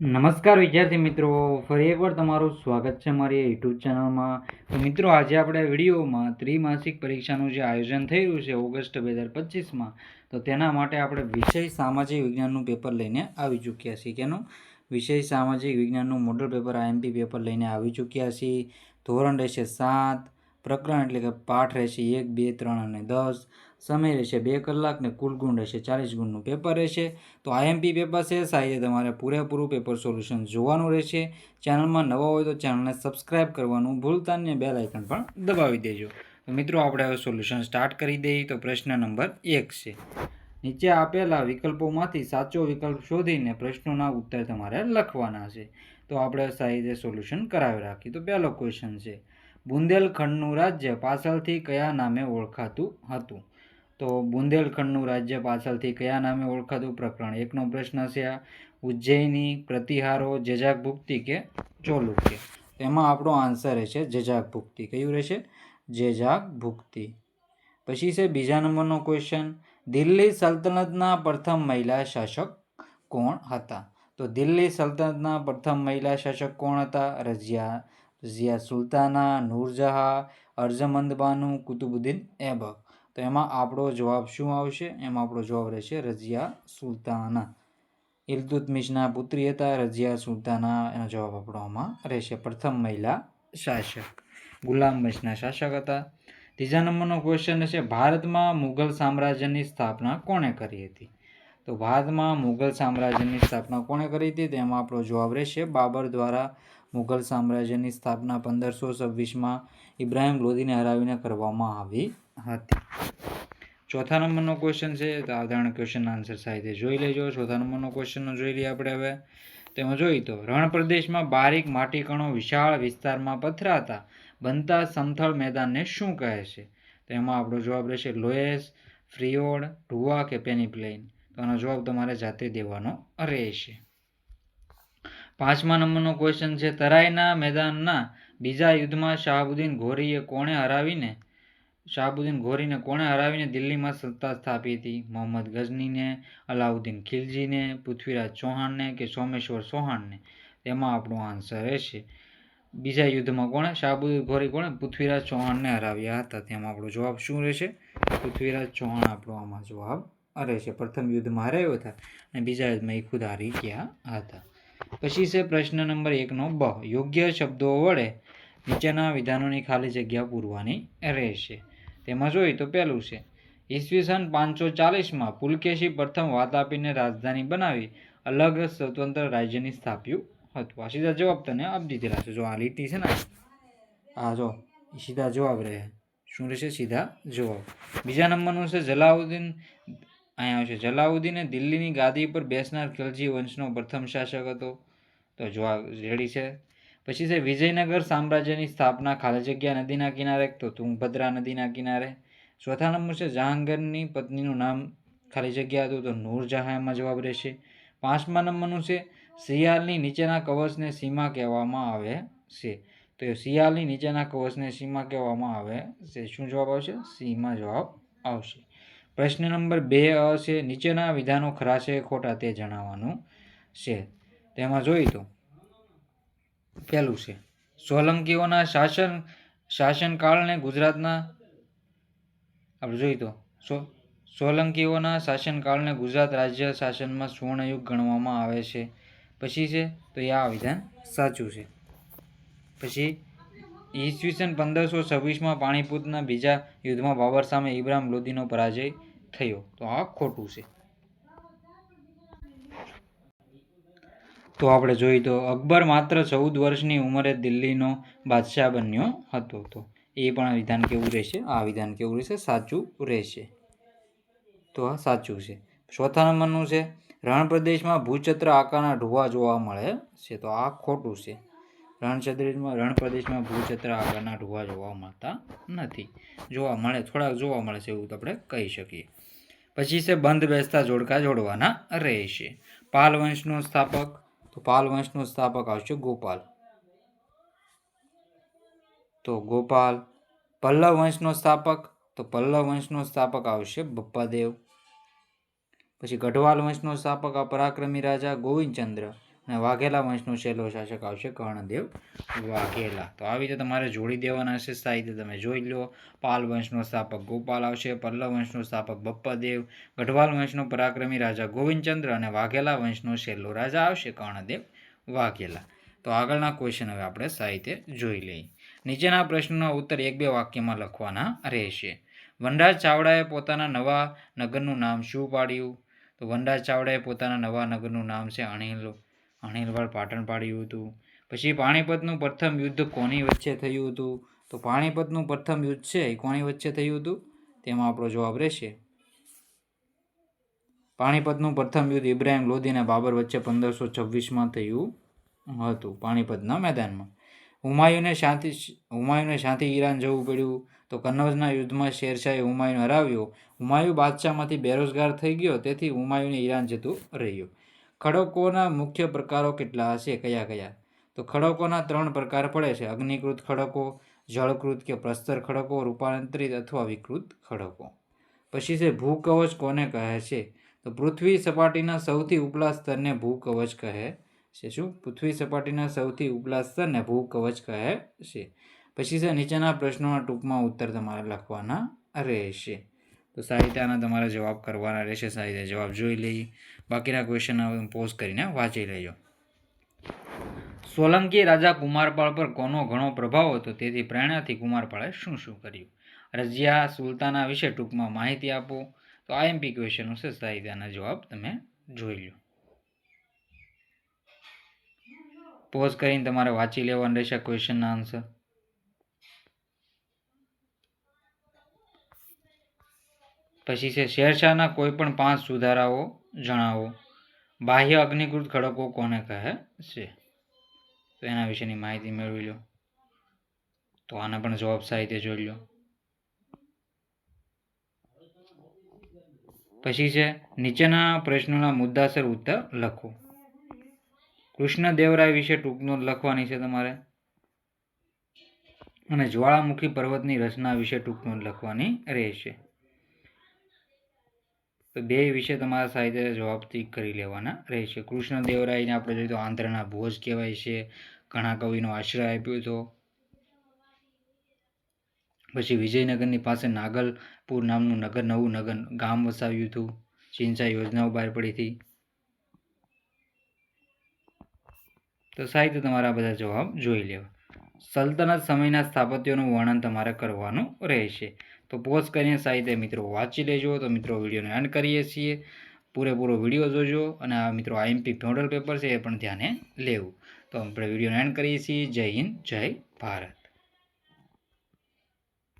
નમસ્કાર વિદ્યાર્થી મિત્રો, ફરી એકવાર તમારું સ્વાગત છે મારી યુટ્યુબ ચેનલમાં. તો મિત્રો, આજે આપણે વિડીયોમાં ત્રિમાસિક પરીક્ષાનું જે આયોજન થઈ રહ્યું છે ઓગસ્ટ 2025માં, તો તેના માટે આપણે વિષય સામાજિક વિજ્ઞાનનું પેપર લઈને આવી ચૂક્યા છીએ. કેનું? વિષય સામાજિક વિજ્ઞાનનું મોડલ પેપર આઈએમપી પેપર લઈને આવી ચૂક્યા છીએ. ધોરણ રહેશે 7, પ્રકરણ એટલે કે પાઠ રહેશે 1, 2, 3 અને 10, સમય રહેશે 2 કલાક ને કુલ ગુણ રહેશે 40 ગુણનું પેપર રહેશે. તો આઈએમપી પેપર છે, સાથે તમારે પૂરેપૂરું પેપર સોલ્યુશન જોવાનું રહેશે. ચેનલમાં નવા હોય તો ચેનલને સબસ્ક્રાઈબ કરવાનું ભૂલતા નહીં, બેલ આઇકન પણ દબાવી દેજો. તો મિત્રો, આપણે હવે સોલ્યુશન સ્ટાર્ટ કરી દઈએ. તો પ્રશ્ન નંબર 1 છે, નીચે આપેલા વિકલ્પોમાંથી સાચો વિકલ્પ શોધીને પ્રશ્નોના ઉત્તર તમારે લખવાના છે. તો આપણે સાહિત્ય સોલ્યુશન કરાવી રાખીએ. તો પહેલો ક્વેશ્ચન છે, બુંદેલખંડનું રાજ્ય પાછળથી કયા નામે ઓળખાતું હતું? તો બુંદેલખંડનું રાજ્ય પાછળથી કયા નામે ઓળખાતું? પ્રકરણ 1નો પ્રશ્ન છે આ. ઉજ્જૈની, પ્રતિહારો, જેજાકભુક્તિ કે ચોલુક્ય? એમાં આપણો આન્સર રહેશે જેજાકભુક્તિ. કયું રહેશે? જેજાકભુક્તિ. પછી છે બીજા નંબરનો ક્વેશ્ચન, દિલ્હી સલ્તનતના પ્રથમ મહિલા શાસક કોણ હતા? તો દિલ્હી સલ્તનતના પ્રથમ મહિલા શાસક કોણ હતા? રઝિયા સુલતાના, નૂરજહાં, અર્જમંદ બાનુ, કુતુબુદ્દીન ऐबक? તો એમાં આપણો જવાબ શું આવશે? એમાં આપણો જવાબ રહેશે રઝિયા સુલતાના. ઇલ્તુત્મિશના પુત્રી હતા રઝિયા સુલતાના. એનો જવાબ આપણો આમાં રહેશે પ્રથમ મહિલા શાસક. ગુલામ વંશના શાસક હતા. ત્રીજા નંબરનો ક્વેશ્ચન છે, ભારતમાં મુઘલ સામ્રાજ્યની સ્થાપના કોણે કરી હતી? તો ભારતમાં મુઘલ સામ્રાજ્યની સ્થાપના કોણે કરી હતી? તેમાં આપણો જવાબ રહેશે બાબર દ્વારા મુઘલ સામ્રાજ્યની સ્થાપના 1526માં ઇબ્રાહિમ લોધીને હરાવીને કરવામાં આવી હતી. ચોથા નંબરનો ક્વેશ્ચન છે, તો આ ત્રણ ક્વેશ્ચનના આન્સર સાથે જોઈ લેજો. ચોથા નંબરનો ક્વેશ્ચન જોઈ લઈએ આપણે હવે. તેમાં જોઈએ તો, રણ પ્રદેશમાં બારીક માટીકણો વિશાળ વિસ્તારમાં પથરાતા બનતા સમથળ મેદાનને શું કહે છે? તો એમાં આપણો જવાબ રહેશે લોએસ, ફ્રિયોડ, ઢુવા કે પેનીપ્લેન? તો આનો જવાબ તમારે જાતે દેવાનો રહેશે. પાંચમા નંબરનો ક્વેશ્ચન છે, તરાઈના મેદાનના બીજા યુદ્ધમાં શાહબુદ્દીન ઘોરીને કોણે હરાવીને દિલ્હીમાં સત્તા સ્થાપી હતી? મોહમ્મદ ગઝનીને, અલાઉદ્દીન ખિલજીને, પૃથ્વીરાજ ચૌહાણને કે સોમેશ્વર ચૌહાણને? તેમાં આપણો આન્સર રહેશે બીજા યુદ્ધમાં કોણે? શાહબુદ્દીન ઘોરી કોણે? પૃથ્વીરાજ ચૌહાણને હરાવ્યા હતા. તેમાં આપણો જવાબ શું રહેશે? પૃથ્વીરાજ ચૌહાણ આપણો આમાં જવાબ રહેશે. પ્રથમ યુદ્ધમાં હરાવ્યો હતા અને બીજા યુદ્ધમાં એ ખુદ હારી ગયા હતા. પછી છે પ્રશ્ન નંબર 1નો બ, યોગ્ય શબ્દો વડે નીચેના વિધાનોની ખાલી જગ્યા પૂરવાની રહેશે. તેમાં જોઈએ તો પહેલું છે, ઈસવીસન 540માં પુલકેશી પ્રથમ વાતાપીને રાજધાની બનાવી અલગ સ્વતંત્ર રાજ્યની સ્થાપ્યું હતું. આ સીધા જવાબ તને આપી દીધેલા છે. જો આ લીટી છે ને, આ જો સીધા જવાબ રહે. શું રહેશે? સીધા જવાબ. બીજા નંબરનું છે, અહીંયા આવશે, જલાઉદ્દીન દિલ્હીની ગાદી પર બેસનાર ખિલજી વંશનો પ્રથમ શાસક હતો. તો જવાબ રેડી છે. પછી છે, વિજયનગર સામ્રાજ્યની સ્થાપના ખાલી જગ્યા નદીના કિનારે? તો તુંગભદ્રા નદીના કિનારે. ચોથા નંબર છે, જહાંગીરની પત્નીનું નામ ખાલી જગ્યા હતું? તો નૂરજહાં એમાં જવાબ રહેશે. પાંચમા નંબરનું છે, શિયાળની નીચેના કવચને સીમા કહેવામાં આવે છે? તો શિયાળની નીચેના કવચને સીમા કહેવામાં આવે છે. શું જવાબ આવશે? સીમા જવાબ આવશે. પ્રશ્ન નંબર 2 છે, નીચેના વિધાનો ખરા છે ખોટા તે જણાવવાનું છે. તેમાં જોઈએ તો પહેલું છે, સોલંકીઓના શાસનકાળને ગુજરાતના આપણે જોઈએ તો સોલંકીઓના શાસનકાળને ગુજરાત રાજ્ય શાસનમાં સુવર્ણયુગ ગણવામાં આવે છે. પછી છે, તો આ વિધાન સાચું છે. પછી ઈસવીસન 1526માં પાણીપતના બીજા યુદ્ધમાં બાબર સામે ઇબ્રાહિમ લોધીનો પરાજય થયો. તો આ ખોટું છે. તો આપણે જોઈએ તો અકબર માત્ર 14 વર્ષની ઉંમરે દિલ્હીનો બાદશાહ બન્યો હતો. તો એ પણ વિધાન કેવું રહેશે? આ વિધાન કેવું રહેશે? સાચું રહેશે. તો આ સાચું છે. ચોથા નંબરનું છે, રણ પ્રદેશમાં ભૂચત્ર આકારના ઢુવા જોવા મળે છે. તો આ ખોટું છે. રણ પ્રદેશમાં ભૂચત્ર આકારના ઢુવા જોવા મળતા નથી. થોડાક જોવા મળે છે એવું આપણે કહી શકીએ. પછી છે, બંધ બેસતા જોડકા જોડવાના રહેશે. પાલ વંશનો સ્થાપક? તો પાલ વંશનો સ્થાપક આવશે ગોપાલ. તો ગોપાલ. પલ્લવ વંશનો સ્થાપક? તો પલ્લવ વંશનો સ્થાપક આવશે બપ્પાદેવ. પછી ગઢવાલ વંશનો સ્થાપક પરાક્રમી રાજા ગોવિંદચંદ્ર. અને વાઘેલા વંશનો છેલ્લો શાસક આવશે કર્ણદેવ વાઘેલા. તો આવી રીતે તમારે જોડી દેવાના છે સાહિત્ય, તમે જોઈ લો. પાલ વંશનો સ્થાપક ગોપાલ આવશે, પલ્લવ વંશનો સ્થાપક બપ્પાદેવ, ગઢવાલ વંશનો પરાક્રમી રાજા ગોવિંદચંદ્ર અને વાઘેલા વંશનો છેલ્લો રાજા આવશે કર્ણદેવ વાઘેલા. તો આગળના ક્વેશ્ચન હવે આપણે સાહિત્ય જોઈ લઈએ. નીચેના પ્રશ્નોના ઉત્તર 1-2 વાક્યમાં લખવાના રહેશે. વનરાજ ચાવડાએ પોતાના નવા નગરનું નામ શું પાડ્યું? તો વનરાજ ચાવડાએ પોતાના નવા નગરનું નામ છે અણહિલવાડ પાટણ પાડ્યું હતું. પછી પાણીપતનું પ્રથમ યુદ્ધ કોની વચ્ચે થયું હતું? તો પાણીપતનું પ્રથમ યુદ્ધ છે એ કોની વચ્ચે થયું હતું? તેમાં આપણો જવાબ રહેશે પાણીપતનું પ્રથમ યુદ્ધ ઇબ્રાહિમ લોધી અને બાબર વચ્ચે 1526માં થયું હતું, પાણીપતના મેદાનમાં. હુમાયુને શાંતિ ઈરાન જવું પડ્યું? તો કન્નૌજના યુદ્ધમાં શેરશાહે હુમાયુને હરાવ્યો. હુમાયુ બાદશાહમાંથી બેરોજગાર થઈ ગયો, તેથી હુમાયુને ઈરાન જતું રહ્યું. ખડકોના મુખ્ય પ્રકારો કેટલા હશે? કયા કયા? તો ખડકોના 3 પ્રકાર પડે છે: અગ્નિકૃત ખડકો, જળકૃત કે પ્રસ્તર ખડકો, રૂપાંતરિત અથવા વિકૃત ખડકો. પછી છે ભૂકવચ કોને કહે છે? તો પૃથ્વી સપાટીના સૌથી ઉપલા સ્તરને ભૂકવચ કહે છે. શું? પૃથ્વી સપાટીના સૌથી ઉપલા સ્તરને ભૂકવચ કહે છે. પછી છે નીચેના પ્રશ્નોના ટૂંકમાં ઉત્તર તમારે લખવાના રહેશે. તો સાહિત્યના તમારે જવાબ કરવાના રહેશે. સાહિત્ય જવાબ જોઈ લઈએ. બાકીના ક્વેશ્ચન પોઝ કરીને વાંચી લેજો. સોલંકી રાજા કુમારપાળ પર કોનો ઘણો પ્રભાવ હતો, તેથી પ્રેરણાથી કુમારપાળે શું શું કર્યું? રઝિયા સુલતાના વિશે ટૂંકમાં માહિતી આપો. તો આઈએમપી ક્વેશ્ચન છે, સાહિત્યના જવાબ તમે જોઈ લો. પોઝ કરીને તમારે વાંચી લેવાનું રહેશે ક્વેશ્ચનના આન્સર. પછી છે શેરશાહના કોઈ પણ 5 સુધારાઓ જણાવો. બાહ્ય અગ્નિકૃત ખડકો કોને કહે છે? તો એના વિશેની માહિતી મેળવી લો. તો આના પણ જવાબ સાહિત્ય જોઈ લો. પછી છે નીચેના પ્રશ્નોના મુદ્દાસર ઉત્તર લખો. કૃષ્ણદેવરાય વિશે ટૂંક નોંધ લખવાની છે તમારે, અને જ્વાળામુખી પર્વતની રચના વિશે ટૂંક નોંધ લખવાની રહેશે. તો 2 વિશે તમારા સાહિત્ય જવાબ ટીક કરી લેવાના રહેશે. કૃષ્ણદેવરાયને આપણે જોઈએ તો આંધ્રના ભોજ કહેવાય છે, ઘણા કવિનો આશ્રય આપ્યો હતો. પછી વિજયનગરની પાસે નાગલપુર નામનું નવું ગામ વસાવ્યું હતું. સિંચાઈ યોજનાઓ બહાર પડી હતી. તો સાહિત્ય તમારા બધા જવાબ જોઈ લેવા. સલ્તનત સમયના સ્થાપત્યોનું વર્ણન તમારે કરવાનું રહેશે. તો પોઝ કરીને સાહિત્ય મિત્રો વાંચી લેજો. તો મિત્રો વિડીયોને એન્ડ કરીએ છીએ. પૂરેપૂરો વિડીયો જોજો, અને આ મિત્રો આઈએમપી મોડલ પેપર છે એ પણ ધ્યાને લેવું. તો આપણે વિડીયોને એન્ડ કરીએ છીએ. જય હિન્દ, જય ભારત.